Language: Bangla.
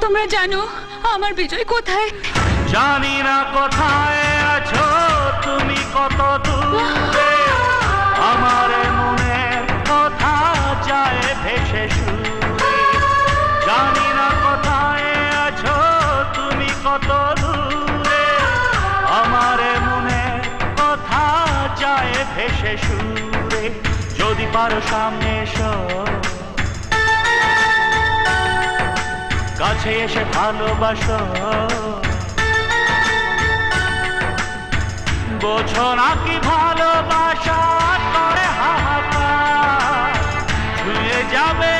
তোমরা জানো আমার বিজয় কোথায়? জানি না কোথায় আছো তুমি, কত দূরে আমার মনের কথা যায় ভেসে সুরে। জানি না কোথায় আছো তুমি, কত দূরে আমার মনের কথা যায় ভেসে সুরে। যদি পারো সামনে এসো, কাছে এসে ভালোবাসো, বোঝো না কি ভালোবাসা করে হাহাকার, ছুঁয়ে যাবে